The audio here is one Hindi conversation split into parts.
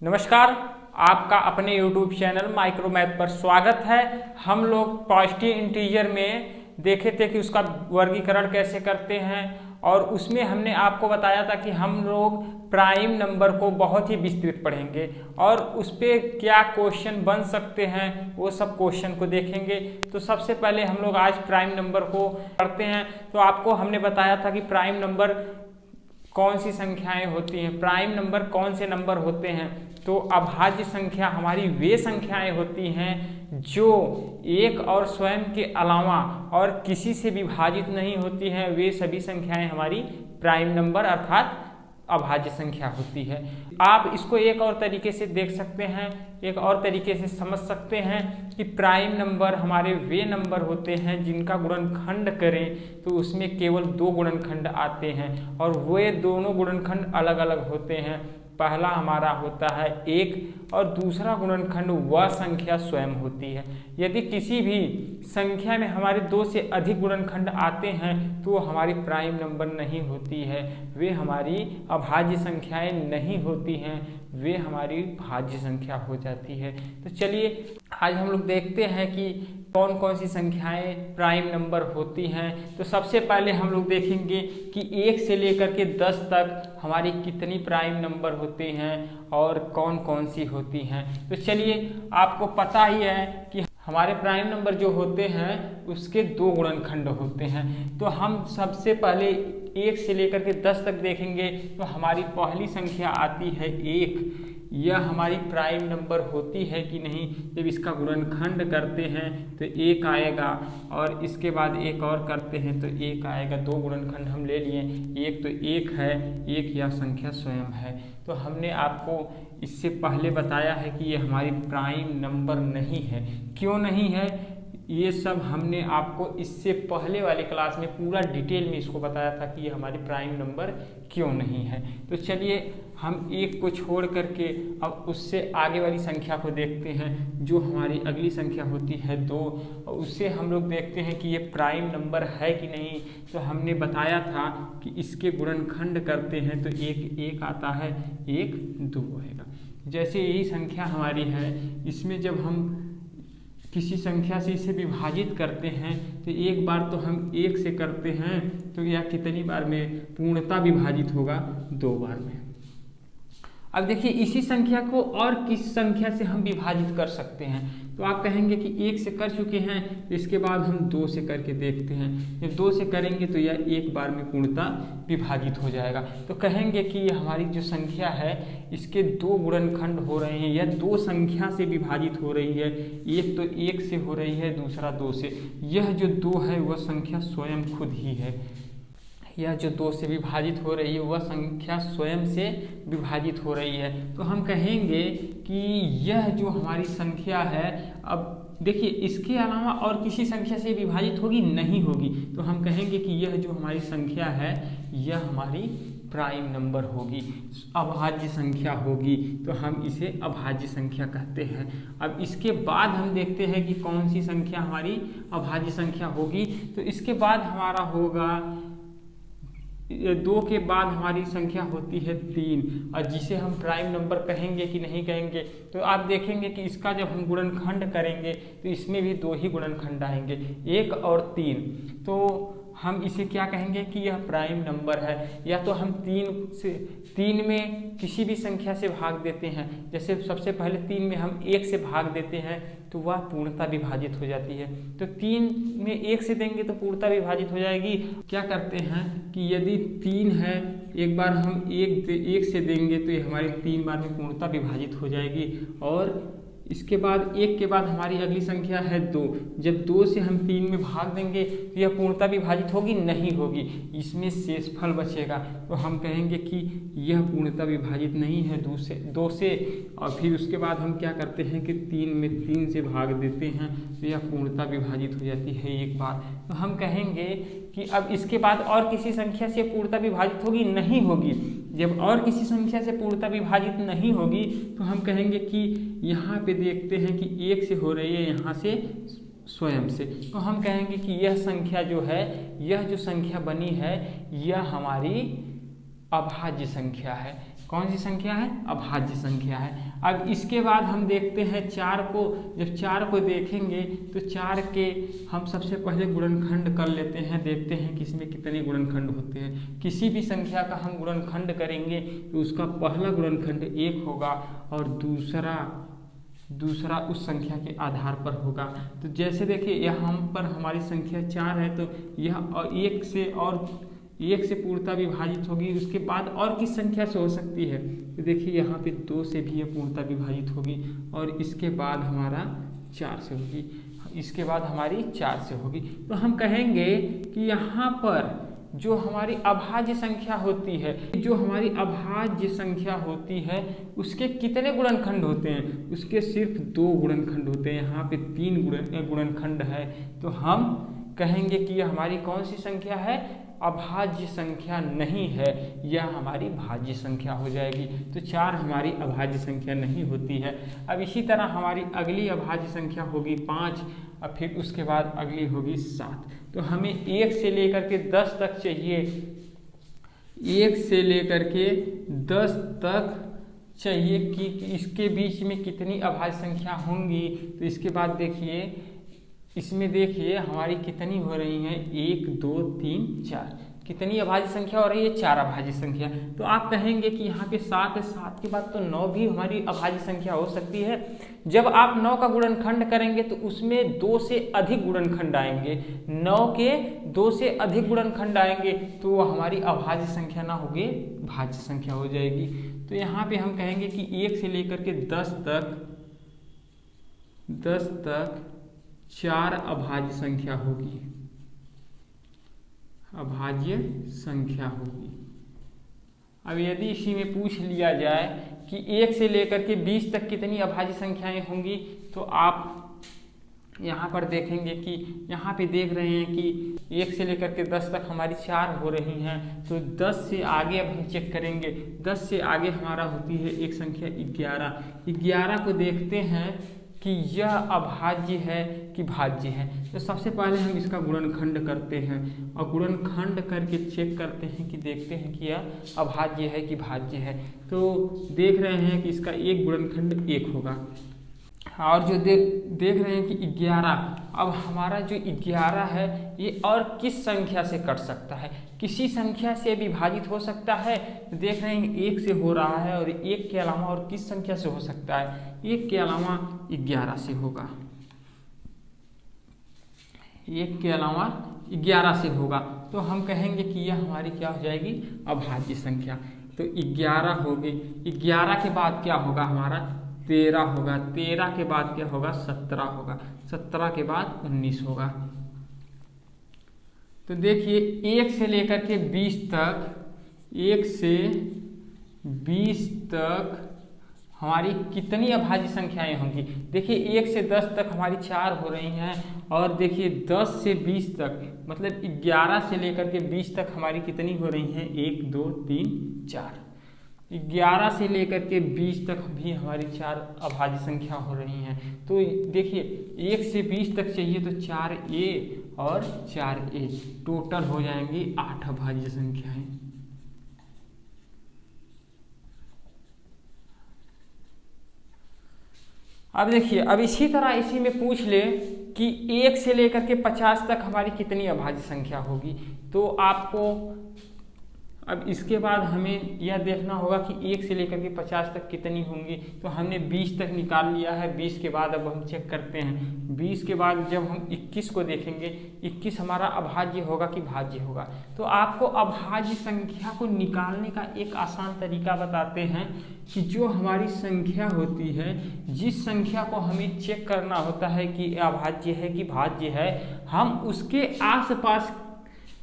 नमस्कार, आपका अपने YouTube चैनल माइक्रो मैथ पर स्वागत है। हम लोग पॉजिटिव इंटीजर में देखे थे कि उसका वर्गीकरण कैसे करते हैं और उसमें हमने आपको बताया था कि हम लोग प्राइम नंबर को बहुत ही विस्तृत पढ़ेंगे और उस पर क्या क्वेश्चन बन सकते हैं वो सब क्वेश्चन को देखेंगे। तो सबसे पहले हम लोग आज प्राइम नंबर को पढ़ते हैं। तो आपको हमने बताया था कि प्राइम नंबर कौन सी संख्याएं होती हैं, प्राइम नंबर कौन से नंबर होते हैं। तो अभाज्य संख्या हमारी वे संख्याएं होती हैं जो एक और स्वयं के अलावा और किसी से विभाजित नहीं होती हैं। वे सभी संख्याएं हमारी प्राइम नंबर अर्थात अभाज्य संख्या होती है। आप इसको एक और तरीके से देख सकते हैं, एक और तरीके से समझ सकते हैं कि प्राइम नंबर हमारे वे नंबर होते हैं जिनका गुणनखंड करें तो उसमें केवल दो गुणनखंड आते हैं और वे दोनों गुणनखंड अलग अलग होते हैं। पहला हमारा होता है एक और दूसरा गुणनखंड वह संख्या स्वयं होती है। यदि किसी भी संख्या में हमारे दो से अधिक गुणनखंड आते हैं तो हमारी प्राइम नंबर नहीं होती है, वे हमारी अभाज्य संख्याएं नहीं होती हैं, वे हमारी भाज्य संख्या हो जाती है। तो चलिए आज हम लोग देखते हैं कि कौन कौन सी संख्याएं प्राइम नंबर होती हैं। तो सबसे पहले हम लोग देखेंगे कि 1 से लेकर के 10 तक हमारी कितनी प्राइम नंबर होते हैं और कौन कौन सी होती हैं। तो चलिए आपको पता ही है कि हमारे प्राइम नंबर जो होते हैं उसके दो गुणनखंड होते हैं। तो हम सबसे पहले 1 से लेकर के 10 तक देखेंगे। तो हमारी पहली संख्या आती है 1। यह हमारी प्राइम नंबर होती है कि नहीं, जब इसका गुणनखंड करते हैं तो 1 आएगा और इसके बाद एक और करते हैं तो 1 आएगा। दो गुणनखंड हम ले लिए, एक तो 1 है, एक यह संख्या स्वयं है। तो हमने आपको इससे पहले बताया है कि ये हमारी प्राइम नंबर नहीं है। क्यों नहीं है ये सब हमने आपको इससे पहले वाले क्लास में पूरा डिटेल में इसको बताया था कि ये हमारी प्राइम नंबर क्यों नहीं है। तो चलिए हम 1 को छोड़ करके अब उससे आगे वाली संख्या को देखते हैं जो हमारी अगली संख्या होती है 2। और उससे हम लोग देखते हैं कि ये प्राइम नंबर है कि नहीं। तो हमने बताया था कि इसके गुणनखंड करते हैं तो 1 आता है, 1 2 आएगा। जैसे यही संख्या हमारी है, इसमें जब हम किसी संख्या से इसे विभाजित करते हैं तो एक बार तो हम 1 से करते हैं तो यह कितनी बार में पूर्णतः विभाजित होगा, 2 बार में। अब देखिए इसी संख्या को और किस संख्या से हम विभाजित कर सकते हैं। तो आप कहेंगे कि 1 से कर चुके हैं तो इसके बाद हम 2 से करके देखते हैं। जब 2 से करेंगे तो यह एक बार में पूर्णतः विभाजित हो जाएगा। तो कहेंगे कि यह हमारी जो संख्या है इसके दो गुणनखंड हो रहे हैं, यह दो संख्या से विभाजित हो रही है। एक तो 1 से हो रही है, दूसरा 2 से। यह जो 2 है वह संख्या स्वयं खुद ही है। यह जो 2 से विभाजित हो रही है वह संख्या स्वयं से विभाजित हो रही है। तो हम कहेंगे कि यह जो हमारी संख्या है, अब देखिए इसके अलावा और किसी संख्या से विभाजित होगी नहीं होगी। तो हम कहेंगे कि यह जो हमारी संख्या है यह हमारी प्राइम नंबर होगी, अभाज्य संख्या होगी। तो हम इसे अभाज्य संख्या कहते हैं। अब इसके बाद हम देखते हैं कि कौन सी संख्या हमारी अभाज्य संख्या होगी। तो इसके बाद हमारा होगा 2 के बाद हमारी संख्या होती है 3 और जिसे हम प्राइम नंबर कहेंगे कि नहीं कहेंगे। तो आप देखेंगे कि इसका जब हम गुणनखंड करेंगे तो इसमें भी 2 ही गुणनखंड आएंगे, 1 और 3। तो हम इसे क्या कहेंगे कि यह प्राइम नंबर है। या तो हम 3 में किसी भी संख्या से भाग देते हैं। जैसे सबसे पहले 3 में हम 1 से भाग देते हैं तो वह पूर्णतः विभाजित हो जाती है। तो 3 में 1 से देंगे तो पूर्णतः विभाजित हो जाएगी। क्या करते हैं कि यदि 3 है, एक बार हम 1 से देंगे तो ये हमारी 3 बार में पूर्णतः विभाजित हो जाएगी। और इसके बाद 1 के बाद हमारी अगली संख्या है 2। जब 2 से हम 3 में भाग देंगे तो यह पूर्णतः विभाजित होगी नहीं होगी, इसमें शेषफल बचेगा। तो हम कहेंगे कि यह पूर्णतः विभाजित नहीं है 2 से। और फिर उसके बाद हम क्या करते हैं कि 3 में 3 से भाग देते हैं तो यह पूर्णतः विभाजित हो जाती है एक बार। तो हम कहेंगे कि अब इसके बाद और किसी संख्या से पूर्णतः विभाजित होगी नहीं होगी। जब और किसी संख्या से पूर्णतः विभाजित नहीं होगी तो हम कहेंगे कि यहाँ पे देखते हैं कि 1 से हो रही है, यहाँ से स्वयं से। तो हम कहेंगे कि यह संख्या जो है, यह जो संख्या बनी है यह हमारी अभाज्य संख्या है। कौन सी संख्या है? अभाज्य संख्या है। अब इसके बाद हम देखते हैं 4 को। जब 4 को देखेंगे तो 4 के हम सबसे पहले गुणनखंड कर लेते हैं, देखते हैं कि इसमें कितने गुणनखंड होते हैं। किसी भी संख्या का हम गुणनखंड करेंगे तो उसका पहला गुणनखंड 1 होगा और दूसरा उस संख्या के आधार पर होगा। तो जैसे देखिए यहाँ पर हमारी संख्या 4 है, तो यह 1 से पूर्णतः विभाजित होगी। उसके बाद और किस संख्या से हो सकती है? तो देखिए यहाँ पे 2 से भी यह पूर्णतः विभाजित होगी और इसके बाद हमारा 4 से होगी, इसके बाद हमारी 4 से होगी। तो हम कहेंगे कि यहाँ पर जो हमारी अभाज्य संख्या होती है, उसके कितने गुणनखंड होते हैं? उसके सिर्फ 2 गुणनखंड होते हैं। यहाँ पे 3 गुणनखंड है। तो हम कहेंगे कि यह हमारी कौन सी संख्या है? अभाज्य संख्या नहीं है, यह हमारी भाज्य संख्या हो जाएगी। तो 4 हमारी अभाज्य संख्या नहीं होती है। अब इसी तरह हमारी अगली अभाज्य संख्या होगी 5, और फिर उसके बाद अगली होगी 7। तो हमें 1 से लेकर के 10 तक चाहिए। 1 से लेकर के 10 तक चाहिए कि इसके बीच में कितनी अभाज्य संख्या होंगी। तो इसके बाद देखिए, इसमें देखिए हमारी कितनी हो रही हैं? 1 2 3 4। कितनी अभाज्य संख्या हो रही है? 4 अभाज्य संख्या। तो आप कहेंगे कि यहाँ पे 7 है, 7 के बाद तो 9 भी हमारी अभाज्य संख्या हो सकती है। जब आप 9 का गुणनखंड करेंगे तो उसमें 2 से अधिक गुणनखंड आएंगे। 9 के 2 से अधिक गुणनखंड आएंगे तो वो हमारी अभाज्य संख्या ना होगी, भाज्य संख्या हो जाएगी। तो यहाँ पे हम कहेंगे कि 1 से लेकर के 10 तक 4 अभाज्य संख्या होगी, अभाज्य संख्या होगी। अब यदि इसी में पूछ लिया जाए कि 1 से लेकर के 20 तक कितनी अभाज्य संख्याएं होंगी, तो आप यहाँ पर देखेंगे कि यहाँ पे देख रहे हैं कि 1 से लेकर के 10 तक हमारी 4 हो रही हैं। तो 10 से आगे अब हम चेक करेंगे। 10 से आगे हमारा होती है एक संख्या 11। 11 को देखते हैं कि यह अभाज्य है कि भाज्य है। तो सबसे पहले हम इसका गुणनखंड करते हैं और गुणनखंड करके चेक करते हैं कि देखते हैं कि यह अभाज्य है कि भाज्य है। तो देख रहे हैं कि इसका एक गुणनखंड 1 होगा। और जो देख रहे हैं कि 11, अब हमारा जो 11 है ये और किस संख्या से कट सकता है? किसी संख्या से विभाजित हो सकता है। देख रहे हैं 1 से हो रहा है और 1 के अलावा और किस संख्या से हो सकता है? 1 के अलावा 11 से होगा, 1 के अलावा 11 से होगा। तो हम कहेंगे कि यह हमारी क्या हो जाएगी? अभाज्य संख्या। तो 11 होगी। 11 के बाद क्या होगा? हमारा 13 होगा। 13 के बाद क्या होगा? 17 होगा। 17 के बाद 19 होगा। तो देखिए 1 से लेकर के 20 तक, 1 से 20 तक हमारी कितनी अभाज्य संख्याएं होंगी? देखिए 1 से 10 तक हमारी 4 हो रही हैं और देखिए 10 से 20 तक मतलब 11 से लेकर के 20 तक हमारी कितनी हो रही हैं? 1 2 3 4। 11 से लेकर के 20 तक भी हमारी 4 अभाज्य संख्या हो रही हैं। तो देखिए 1 से 20 तक चाहिए तो 4a और 4a टोटल हो जाएंगी 8 अभाज्य संख्याएं। अब देखिए, अब इसी तरह इसी में पूछ ले कि 1 से लेकर के 50 तक हमारी कितनी अभाज्य संख्या होगी। तो आपको अब इसके बाद हमें यह देखना होगा कि 1 से लेकर के 50 तक कितनी होंगी। तो हमने 20 तक निकाल लिया है। 20 के बाद अब हम चेक करते हैं। 20 के बाद जब हम 21 को देखेंगे, 21 हमारा अभाज्य होगा कि भाज्य होगा। तो आपको अभाज्य संख्या को निकालने का एक आसान तरीका बताते हैं कि जो हमारी संख्या होती है, जिस संख्या को हमें चेक करना होता है कि अभाज्य है कि भाज्य है, हम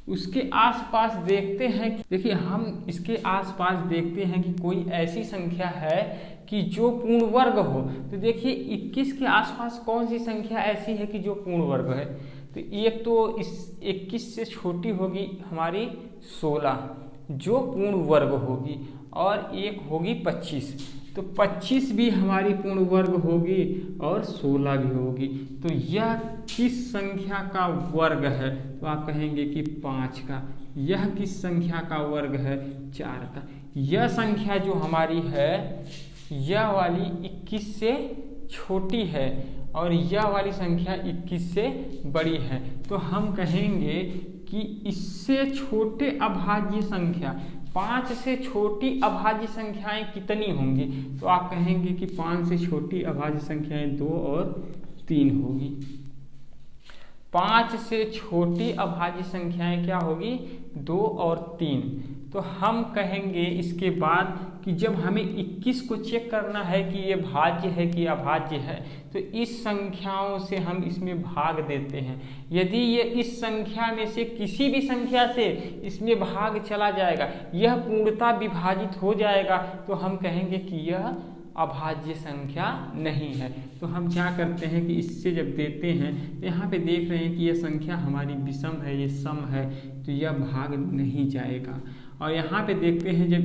उसके आसपास देखते हैं कि देखिए हम इसके आसपास देखते हैं कि कोई ऐसी संख्या है कि जो पूर्ण वर्ग हो। तो देखिए 21 के आसपास कौन सी संख्या ऐसी है कि जो पूर्ण वर्ग है? तो एक तो इस 21 से छोटी होगी हमारी 16 जो पूर्ण वर्ग होगी, और एक होगी 25। तो 25 भी हमारी पूर्ण वर्ग होगी और 16 भी होगी। तो यह किस संख्या का वर्ग है? तो आप कहेंगे कि 5 का। यह किस संख्या का वर्ग है? 4 का। यह संख्या जो हमारी है यह वाली 21 से छोटी है और यह वाली संख्या 21 से बड़ी है, तो हम कहेंगे कि इससे छोटे अभाज्य संख्या 5 से छोटी अभाज्य संख्याएं कितनी होंगी, तो आप कहेंगे कि 5 से छोटी अभाज्य संख्याएं 2 और 3 होगी। 5 से छोटी अभाज्य संख्याएं क्या होगी, 2 और 3। तो हम कहेंगे इसके बाद कि जब हमें 21 को चेक करना है कि ये भाज्य है कि अभाज्य है, तो इस संख्याओं से हम इसमें भाग देते हैं। यदि ये इस संख्या में से किसी भी संख्या से इसमें भाग चला जाएगा, यह पूर्णतः विभाजित हो जाएगा, तो हम कहेंगे कि यह अभाज्य संख्या नहीं है। तो हम क्या करते हैं कि इससे जब देते हैं तो यहाँ पे देख रहे हैं कि यह संख्या हमारी विषम है, ये सम है, तो यह भाग नहीं जाएगा। और यहाँ पे देखते हैं जब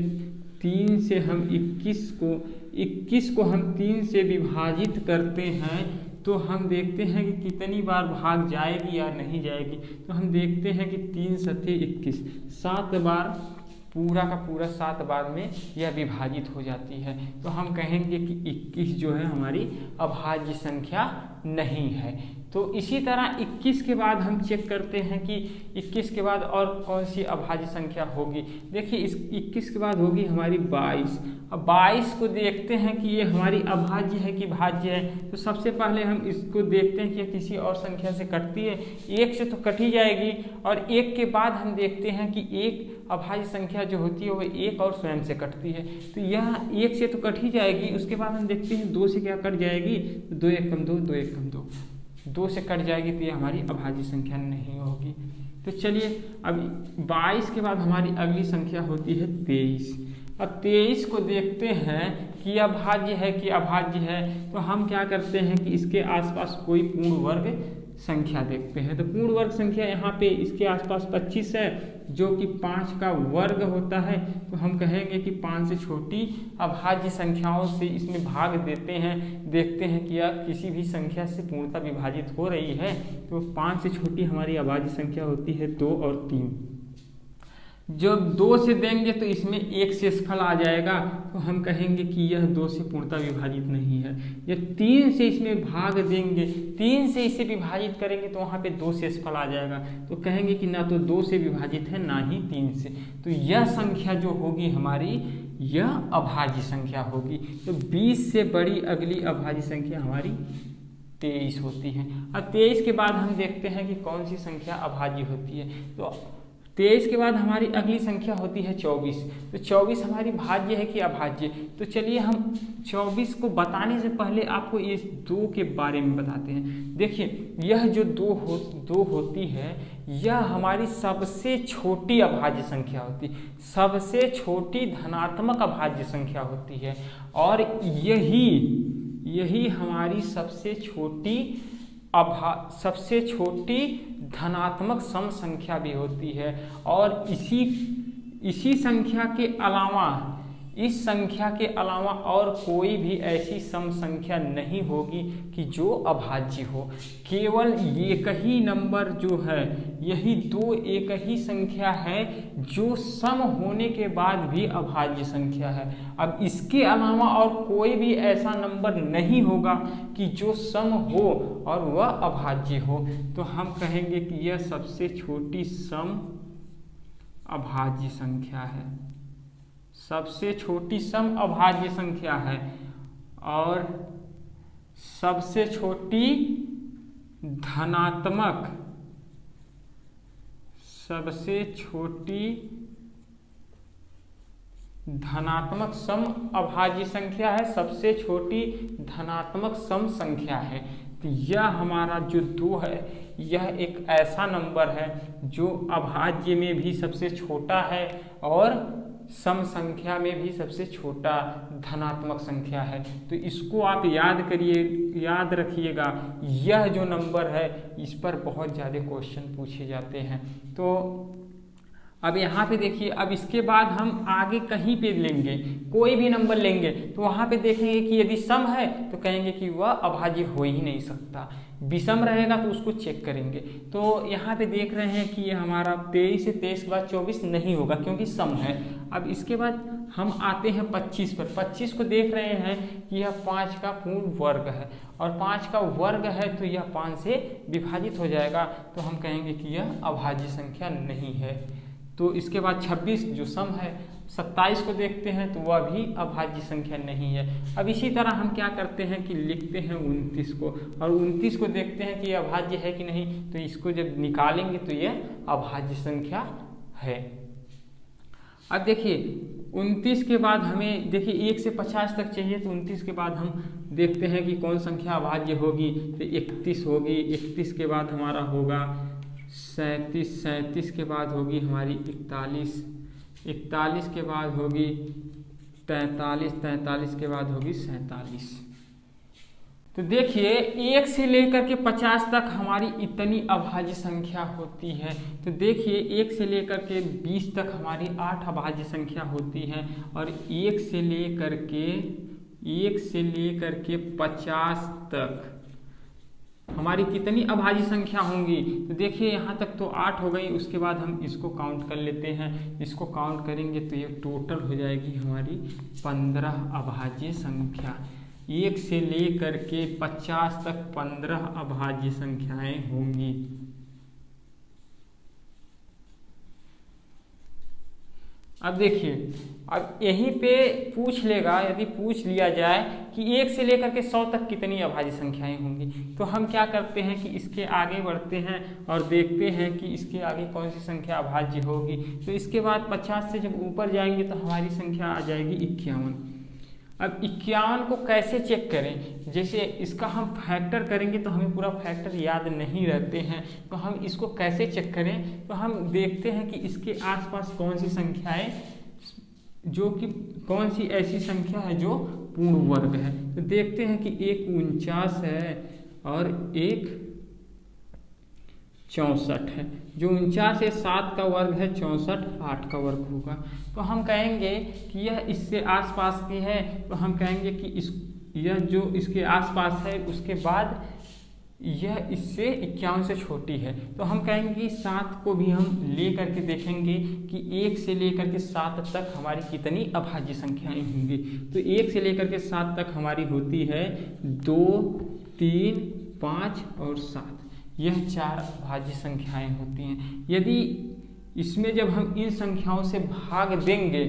3 से हम 21 को हम 3 से विभाजित करते हैं तो हम देखते हैं कि कितनी बार भाग जाएगी या नहीं जाएगी। तो हम देखते हैं कि 3 सत्ते 21, 7 बार, पूरा का पूरा 7 बार में यह विभाजित हो जाती है। तो हम कहेंगे कि 21 जो है हमारी अभाज्य संख्या नहीं है। तो इसी तरह 21 के बाद हम चेक करते हैं कि 21 के बाद और कौन सी अभाज्य संख्या होगी। देखिए इस 21 के बाद होगी हमारी 22। अब 22 को देखते हैं कि ये हमारी अभाज्य है कि भाज्य है। तो सबसे पहले हम इसको देखते हैं कि यह किसी और संख्या से कटती है। 1 से तो कट ही जाएगी, और 1 के बाद हम देखते हैं कि एक अभाज्य संख्या जो होती है वो 1 और स्वयं से कटती है। तो यह 1 से तो कट ही जाएगी। उसके बाद हम देखते हैं 2 से क्या कट जाएगी, 2 1 कम 2, 2 1 कम 2, 2 से कट जाएगी, तो ये हमारी अभाज्य संख्या नहीं होगी। तो चलिए अब 22 के बाद हमारी अगली संख्या होती है 23। अब 23 को देखते हैं कि अभाज्य है कि अभाज्य है। तो हम क्या करते हैं कि इसके आसपास कोई पूर्ण वर्ग संख्या देखते हैं। तो पूर्ण वर्ग संख्या यहाँ पे इसके आसपास 25 है, जो कि 5 का वर्ग होता है। तो हम कहेंगे कि 5 से छोटी अभाज्य संख्याओं से इसमें भाग देते हैं, देखते हैं कि यह किसी भी संख्या से पूर्णतः विभाजित हो रही है। तो 5 से छोटी हमारी अभाज्य संख्या होती है 2 और 3। जब 2 से देंगे तो इसमें 1 शेषफल आ जाएगा, तो हम कहेंगे कि यह 2 से पूर्णतः विभाजित नहीं है। जब 3 से इसमें भाग देंगे, 3 से इसे विभाजित करेंगे तो वहाँ पे 2 शेषफल आ जाएगा, तो कहेंगे कि ना तो 2 से विभाजित है ना ही 3 से। तो यह संख्या जो होगी हमारी, यह अभाज्य संख्या होगी। तो 20 से बड़ी अगली अभाज्य संख्या हमारी 23 होती है। अब 23 के बाद हम देखते हैं कि कौन सी संख्या अभाज्य होती है। तो 23 के बाद हमारी अगली संख्या होती है 24। तो 24 हमारी भाज्य है कि अभाज्य। तो चलिए हम 24 को बताने से पहले आपको ये 2 के बारे में बताते हैं। देखिए यह जो 2 होती है, यह हमारी सबसे छोटी अभाज्य संख्या होती है, सबसे छोटी धनात्मक अभाज्य संख्या होती है, और यही हमारी सबसे छोटी धनात्मक सम संख्या भी होती है। और इसी संख्या के अलावा, इस संख्या के अलावा और कोई भी ऐसी सम संख्या नहीं होगी कि जो अभाज्य हो। केवल एक ही नंबर जो है, यही 2 एक ही संख्या है जो सम होने के बाद भी अभाज्य संख्या है। अब इसके अलावा और कोई भी ऐसा नंबर नहीं होगा कि जो सम हो और वह अभाज्य हो। तो हम कहेंगे कि यह सबसे छोटी सम अभाज्य संख्या है, सबसे छोटी सम अभाज्य संख्या है, और सबसे छोटी धनात्मक, सबसे छोटी धनात्मक सम अभाज्य संख्या है, सबसे छोटी धनात्मक सम संख्या है। तो यह हमारा जो 2 है, यह एक ऐसा नंबर है जो अभाज्य में भी सबसे छोटा है और सम संख्या में भी सबसे छोटा धनात्मक संख्या है। तो इसको आप याद रखिएगा। यह जो नंबर है, इस पर बहुत ज़्यादा क्वेश्चन पूछे जाते हैं। तो अब यहाँ पे देखिए, अब इसके बाद हम आगे कहीं पे लेंगे, कोई भी नंबर लेंगे तो वहाँ पे देखेंगे कि यदि सम है तो कहेंगे कि वह अभाज्य हो ही नहीं सकता, विषम रहेगा तो उसको चेक करेंगे। तो यहाँ पे देख रहे हैं कि ये हमारा 23 से 23 के बाद 24 नहीं होगा क्योंकि सम है। अब इसके बाद हम आते हैं 25 पर। 25 को देख रहे हैं कि यह 5 का पूर्ण वर्ग है और 5 का वर्ग है तो यह 5 से विभाजित हो जाएगा, तो हम कहेंगे कि यह अभाज्य संख्या नहीं है। तो इसके बाद 26 जो सम है, 27 को देखते हैं तो वह भी अभाज्य संख्या नहीं है। अब इसी तरह हम क्या करते हैं कि लिखते हैं 29 को, और 29 को देखते हैं कि यह अभाज्य है कि नहीं, तो इसको जब निकालेंगे तो यह अभाज्य संख्या है। अब देखिए 29 के बाद हमें देखिए 1 से 50 तक चाहिए, तो 29 के बाद हम देखते हैं कि कौन संख्या अभाज्य होगी, तो 31 होगी। 31 के बाद हमारा होगा 37, 37 के बाद होगी हमारी 41, 41 के बाद होगी 43, 43 के बाद होगी 47। तो देखिए 1 से लेकर के 50 तक हमारी इतनी अभाज्य संख्या होती है। तो देखिए 1 से लेकर के 20 तक हमारी 8 अभाज्य संख्या होती है, और 1 से लेकर के 50 तक हमारी कितनी अभाज्य संख्या होंगी। तो देखिए यहाँ तक तो 8 हो गई, उसके बाद हम इसको काउंट कर लेते हैं। इसको काउंट करेंगे तो ये टोटल हो जाएगी हमारी 15 अभाज्य संख्या। 1 से लेकर के 50 तक 15 अभाज्य संख्याएं होंगी। अब देखिए, अब यहीं पे पूछ लेगा, यदि पूछ लिया जाए कि 1 से लेकर के 100 तक कितनी अभाज्य संख्याएं होंगी, तो हम क्या करते हैं कि इसके आगे बढ़ते हैं और देखते हैं कि इसके आगे कौन सी संख्या अभाज्य होगी। तो इसके बाद 50 से जब ऊपर जाएंगे तो हमारी संख्या आ जाएगी 51। अब 51 को कैसे चेक करें, जैसे इसका हम फैक्टर करेंगे तो हमें पूरा फैक्टर याद नहीं रहते हैं, तो हम इसको कैसे चेक करें, तो हम देखते हैं कि इसके आसपास कौन सी संख्याएं, जो कि कौन सी ऐसी संख्या है जो पूर्ण वर्ग है। तो देखते हैं कि एक 49 है और एक 64 है। जो 49 है 7 का वर्ग है, 64 8 का वर्ग होगा। तो हम कहेंगे कि यह इससे आसपास की है, तो हम कहेंगे कि यह जो इसके आसपास है उसके बाद यह इससे 51 से छोटी है। तो हम कहेंगे कि 7 को भी हम ले करके देखेंगे कि 1 से लेकर के 7 तक हमारी कितनी अभाज्य संख्याएं होंगी। तो 1 से लेकर के 7 तक हमारी होती है 2, 3, 5 और 7। यह 4 अभाज्य संख्याएं होती हैं। यदि इसमें जब हम इन संख्याओं से भाग देंगे,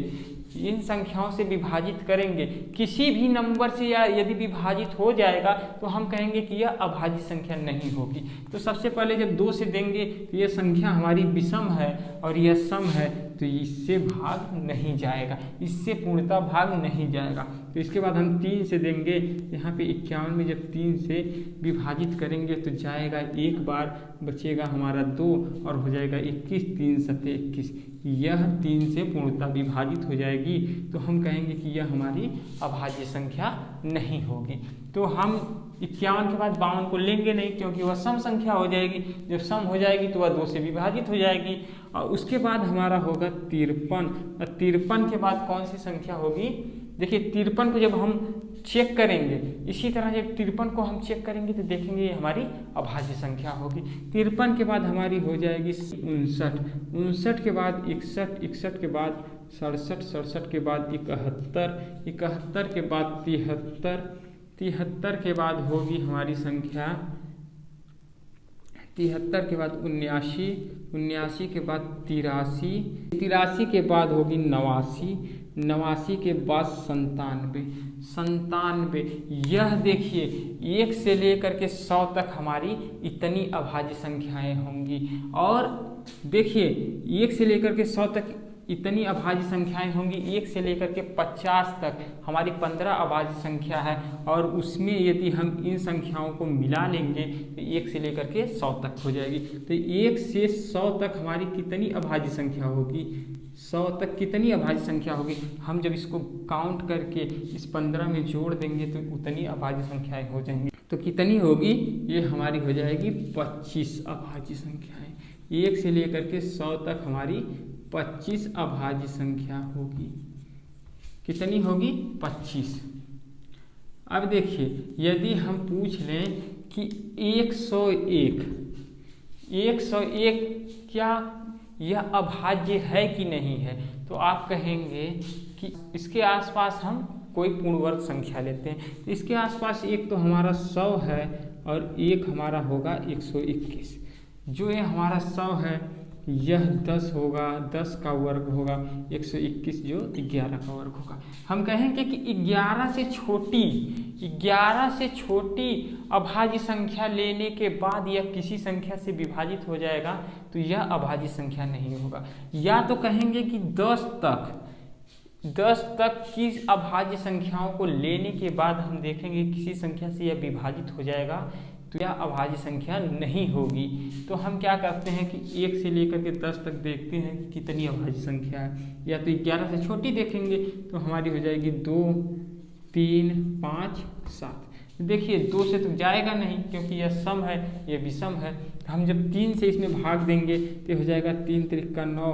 इन संख्याओं से विभाजित करेंगे, किसी भी नंबर से या यदि विभाजित हो जाएगा तो हम कहेंगे कि यह अभाज्य संख्या नहीं होगी। तो सबसे पहले जब 2 से देंगे तो यह संख्या हमारी विषम है और यह सम है, तो इससे भाग नहीं जाएगा, इससे पूर्णतः भाग नहीं जाएगा। तो इसके बाद हम 3 से देंगे, यहाँ पे 51 में जब 3 से विभाजित करेंगे तो जाएगा, एक बार बचेगा हमारा 2 और हो जाएगा 21, 3 सत्ते 21। यह 3 से पूर्णतः विभाजित हो जाएगी, तो हम कहेंगे कि यह हमारी अभाज्य संख्या नहीं होगी। तो हम 51 के बाद 52 को लेंगे नहीं, क्योंकि वह सम संख्या हो जाएगी। जब सम हो जाएगी तो वह 2 से विभाजित हो जाएगी। और उसके बाद हमारा होगा 53। और 53 के बाद कौन सी संख्या होगी, देखिए 53 को जब हम चेक करेंगे, इसी तरह जब 53 को हम चेक करेंगे तो देखेंगे ये हमारी अभाज्य संख्या होगी। 53 के बाद हमारी हो जाएगी 59, 59 के बाद 61, 61 के बाद 67, 67 के बाद 71, 71 के बाद 73, 73 के बाद होगी हमारी संख्या 73 के बाद 79, 79 के बाद 83, 83 के बाद होगी 89, 89 के बाद 97, 97। यह देखिए 1 से लेकर के 100 तक हमारी इतनी अभाज्य संख्याएं होंगी। और देखिए 1 से लेकर के 100 तक इतनी अभाज्य संख्याएं होंगी। 1 से लेकर के 50 तक हमारी 15 अभाज्य संख्या है, और उसमें यदि हम इन संख्याओं को मिला लेंगे तो 1 से लेकर के 100 तक हो जाएगी। तो 1 से 100 तक हमारी कितनी अभाज्य संख्या होगी, 100 तक कितनी अभाज्य संख्या होगी, हम जब इसको काउंट करके इस 15 में जोड़ देंगे तो उतनी अभाज्य संख्याएं हो जाएंगी। तो कितनी होगी, ये हमारी हो जाएगी 25 अभाज्य संख्याएं। 1 से लेकर के 100 तक हमारी 25 अभाज्य संख्या होगी। कितनी होगी? 25। अब देखिए, यदि हम पूछ लें कि 101 क्या यह अभाज्य है कि नहीं है, तो आप कहेंगे कि इसके आसपास हम कोई पूर्ण वर्ग संख्या लेते हैं। तो इसके आसपास एक तो हमारा 100 है और एक हमारा होगा 121। जो ये हमारा 100 है यह 10 होगा, 10 का वर्ग होगा, 121 जो 11 का वर्ग होगा। हम कहेंगे कि 11 से छोटी अभाज्य संख्या लेने के बाद यह किसी संख्या से विभाजित हो जाएगा तो यह अभाज्य संख्या नहीं होगा। या तो कहेंगे कि 10 तक की अभाज्य संख्याओं को लेने के बाद हम देखेंगे किसी संख्या से यह विभाजित हो जाएगा तो यह अभाज्य संख्या नहीं होगी। तो हम क्या करते हैं कि 1 से लेकर के 10 तक देखते हैं कि कितनी अभाज्य संख्या है। या तो 11 से छोटी देखेंगे तो हमारी हो जाएगी 2, 3, 5, 7। देखिए 2 से तो जाएगा नहीं क्योंकि यह सम है, यह विषम है। हम जब 3 से इसमें भाग देंगे तो हो जाएगा 3 त्रिका 9।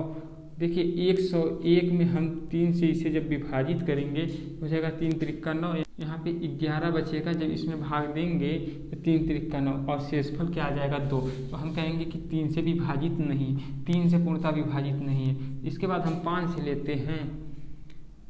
देखिए 101 में हम 3 से इसे जब विभाजित करेंगे हो जाएगा 3 त्रिका 9। यहाँ पे 11 बचेगा, जब इसमें भाग देंगे तो 3 त्रिका 9 और शेषफल क्या आ जाएगा 2। तो हम कहेंगे कि 3 से विभाजित नहीं, 3 से पूर्णतः विभाजित नहीं है। इसके बाद हम 5 से लेते हैं।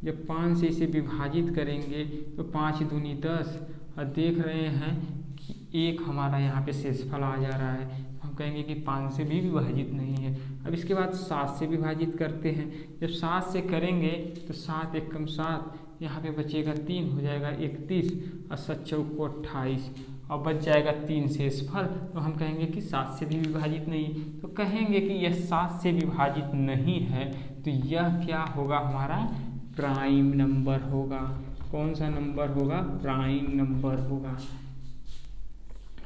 जब 5 से इसे विभाजित करेंगे तो 5 दूनी 10 और देख रहे हैं कि 1 हमारा यहाँ पे शेषफल आ जा रहा है। हम कहेंगे कि 5 से भी विभाजित नहीं है। अब इसके बाद 7 से विभाजित करते हैं। जब 7 से करेंगे तो 7 एकम 7, यहाँ पे बचेगा 3, हो जाएगा 31 और 7 चौको 28 और बच जाएगा 3 शेषफल। तो हम कहेंगे कि 7 से भी विभाजित नहीं। तो कहेंगे कि यह 7 से विभाजित नहीं है तो यह क्या होगा? हमारा प्राइम नंबर होगा। कौन सा नंबर होगा? प्राइम नंबर होगा।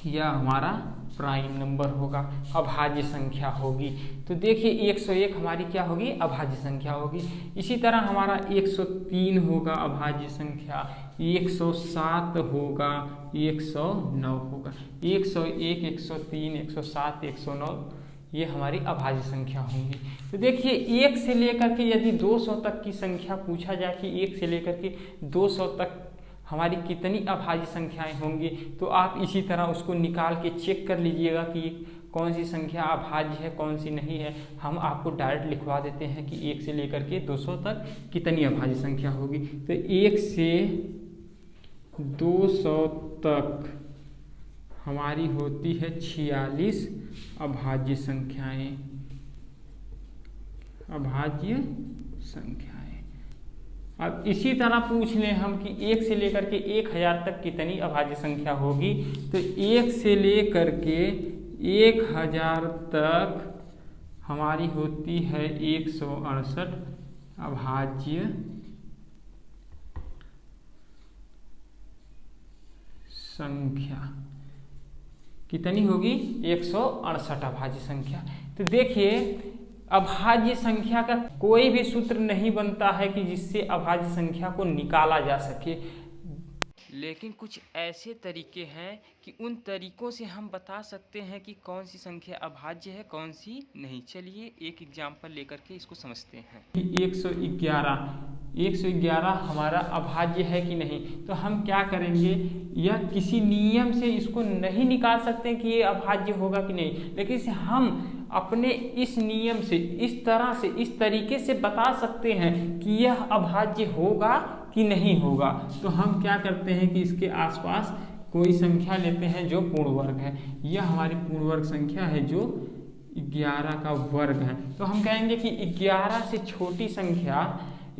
यह हमारा प्राइम नंबर होगा, अभाज्य संख्या होगी। तो देखिए 101 हमारी क्या होगी? अभाज्य संख्या होगी। इसी तरह हमारा 103 होगा अभाज्य संख्या, 107 होगा, 109 होगा। 101, 103, 107, 109 ये हमारी अभाज्य संख्या होंगी। तो देखिए 1 से लेकर के यदि 200 तक की संख्या पूछा जाए कि 1 से लेकर के 200 तक हमारी कितनी अभाज्य संख्याएं होंगी, तो आप इसी तरह उसको निकाल के चेक कर लीजिएगा कि कौन सी संख्या अभाज्य है, कौन सी नहीं है। हम आपको डायरेक्ट लिखवा देते हैं कि 1 से लेकर के 200 तक कितनी अभाज्य संख्या होगी। तो 1 से 200 तक हमारी होती है 46 अभाज्य संख्याएं, अभाज्य संख्याएं। अब इसी तरह पूछ लें हम कि 1 से लेकर के 1000 तक कितनी अभाज्य संख्या होगी, तो 1 से लेकर के 1000 तक हमारी होती है 168 अभाज्य संख्या। कितनी होगी? 168 अभाज्य संख्या। तो देखिए अभाज्य संख्या का कोई भी सूत्र नहीं बनता है कि जिससे अभाज्य संख्या को निकाला जा सके, लेकिन कुछ ऐसे तरीके हैं कि उन तरीकों से हम बता सकते हैं कि कौन सी संख्या अभाज्य है, कौन सी नहीं। चलिए एक एग्जाम्पल लेकर के इसको समझते हैं। 111 हमारा अभाज्य है कि नहीं, तो हम क्या करेंगे, यह किसी नियम से इसको नहीं निकाल सकते कि ये अभाज्य होगा कि नहीं, लेकिन हम अपने इस नियम से, इस तरह से, इस तरीके से बता सकते हैं कि यह अभाज्य होगा कि नहीं होगा। तो हम क्या करते हैं कि इसके आसपास कोई संख्या लेते हैं जो पूर्ण वर्ग है। यह हमारी पूर्ण वर्ग संख्या है जो 11 का वर्ग है। तो हम कहेंगे कि 11 से छोटी संख्या,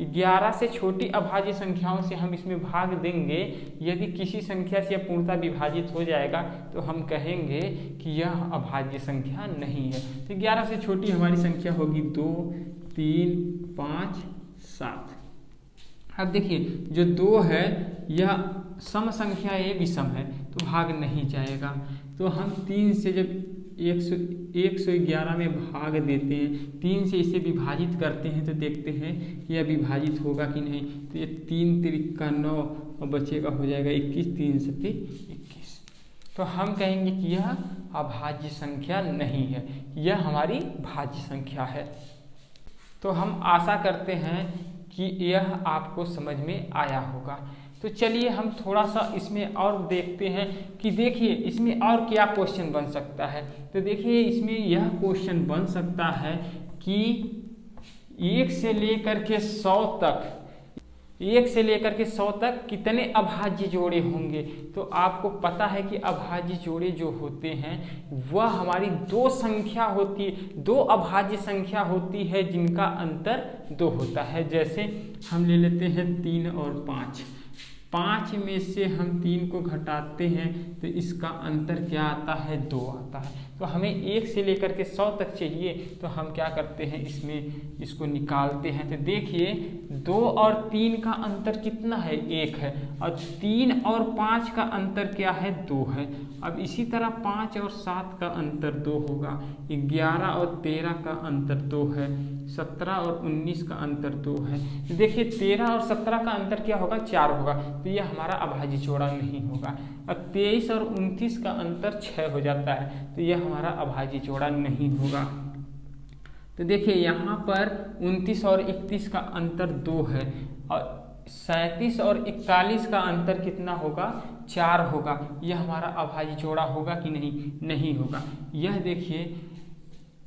11 से छोटी अभाज्य संख्याओं से हम इसमें भाग देंगे। यदि किसी संख्या से यह पूर्णतः विभाजित हो जाएगा तो हम कहेंगे कि यह अभाज्य संख्या नहीं है। तो 11 से छोटी हमारी संख्या होगी 2, 3, 5, 7। अब देखिए जो 2 है यह सम संख्या है, ये विषम है तो भाग नहीं जाएगा। तो हम 3 से जब 111 में भाग देते हैं, 3 से इसे विभाजित करते हैं तो देखते हैं कि यह विभाजित होगा कि नहीं। तो ये 3 त्रिका 9 और बचेगा हो जाएगा 21, 3 सत्ते 21। तो हम कहेंगे कि यह अभाज्य संख्या नहीं है, यह हमारी भाज्य संख्या है। तो हम आशा करते हैं कि यह आपको समझ में आया होगा। तो चलिए हम थोड़ा सा इसमें और देखते हैं कि देखिए इसमें और क्या क्वेश्चन बन सकता है। तो देखिए इसमें यह क्वेश्चन बन सकता है कि 1 से लेकर के 100 तक, 1 से लेकर के 100 तक कितने अभाज्य जोड़े होंगे। तो आपको पता है कि अभाज्य जोड़े जो होते हैं वह हमारी दो संख्या होती है, दो अभाज्य संख्या होती है जिनका अंतर 2 होता है। जैसे हम ले लेते हैं 3 और 5, 5 में से हम 3 को घटाते हैं तो इसका अंतर क्या आता है, 2 आता है। तो हमें 1 से लेकर के 100 तक चाहिए, तो हम क्या करते हैं इसमें इसको निकालते हैं। तो देखिए 2 और 3 का अंतर कितना है, 1 है, और 3 और 5 का अंतर क्या है, 2 है। अब इसी तरह 5 और 7 का अंतर 2 होगा, 11 और 13 का अंतर 2 है, 17 और 19 का अंतर 2 है। तो देखिए 13 और 17 का अंतर क्या होगा, 4 होगा, तो यह हमारा अभाज्य जोड़ा नहीं होगा। अब 23 और 29 का अंतर 6 हो जाता है, तो यह हमारा अभाज्य जोड़ा नहीं होगा। तो देखिए यहाँ पर 29 और 31 का अंतर 2 है, और 37 और 41 का अंतर कितना होगा, 4 होगा। यह हमारा अभाज्य जोड़ा होगा कि नहीं, नहीं होगा। यह देखिए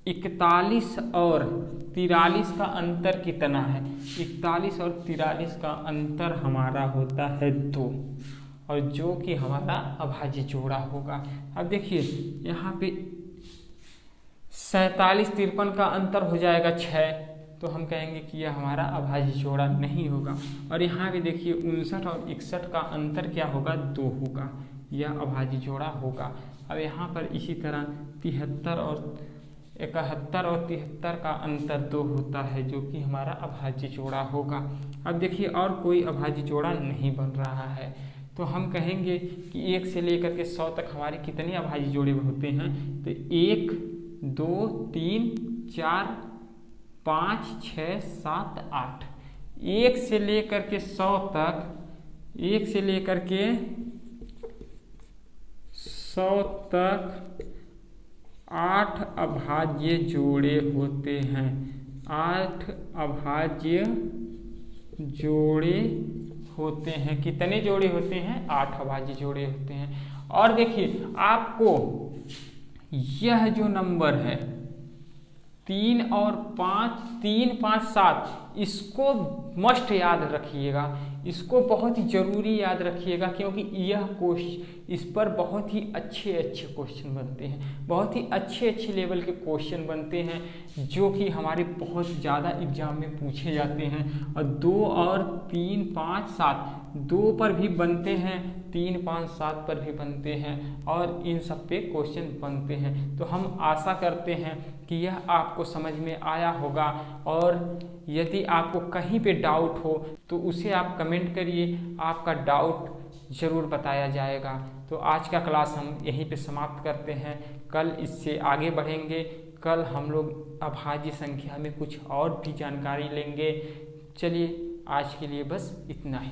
41 और 43 का अंतर कितना है, 41 और 43 का अंतर हमारा होता है 2, और जो कि हमारा अभाज्य जोड़ा होगा। अब देखिए यहाँ पे 47 53 का अंतर हो जाएगा 6, तो हम कहेंगे कि यह हमारा अभाज्य जोड़ा नहीं होगा। और यहाँ भी देखिए 59 और 61 का अंतर क्या होगा, 2 होगा, यह अभाज्य जोड़ा होगा। अब यहाँ पर इसी तरह 73 और 71 और 73 का अंतर 2 होता है, जो कि हमारा अभाज्य जोड़ा होगा। अब देखिए और कोई अभाज्य जोड़ा नहीं बन रहा है, तो हम कहेंगे कि 1 से लेकर के 100 तक हमारे कितने अभाज्य जोड़े होते हैं। तो 1 2 3 4 5 6 7 8, 1 से लेकर के 100 तक, 1 से लेकर के 100 तक 8 अभाज्य जोड़े होते हैं, 8 अभाज्य जोड़े होते हैं। कितने जोड़े होते हैं, 8 अभाज्य जोड़े होते हैं। और देखिए आपको यह जो नंबर है 3 और 5, 3 5 7, इसको मस्ट याद रखिएगा, इसको बहुत ही जरूरी याद रखिएगा, क्योंकि यह क्वेश्चन, इस पर बहुत ही अच्छे अच्छे क्वेश्चन बनते हैं, बहुत ही अच्छे अच्छे लेवल के क्वेश्चन बनते हैं, जो कि हमारे बहुत ज़्यादा एग्जाम में पूछे जाते हैं। और 2 और 3 5 7, 2 पर भी बनते हैं, 3 5 7 पर भी बनते हैं, और इन सब पे क्वेश्चन बनते हैं। तो हम आशा करते हैं कि यह आपको समझ में आया होगा, और यदि आपको कहीं पे डाउट हो तो उसे आप कमेंट करिए, आपका डाउट ज़रूर बताया जाएगा। तो आज का क्लास हम यहीं पे समाप्त करते हैं, कल इससे आगे बढ़ेंगे। कल हम लोग अभाज्य संख्या में कुछ और भी जानकारी लेंगे। चलिए आज के लिए बस इतना ही।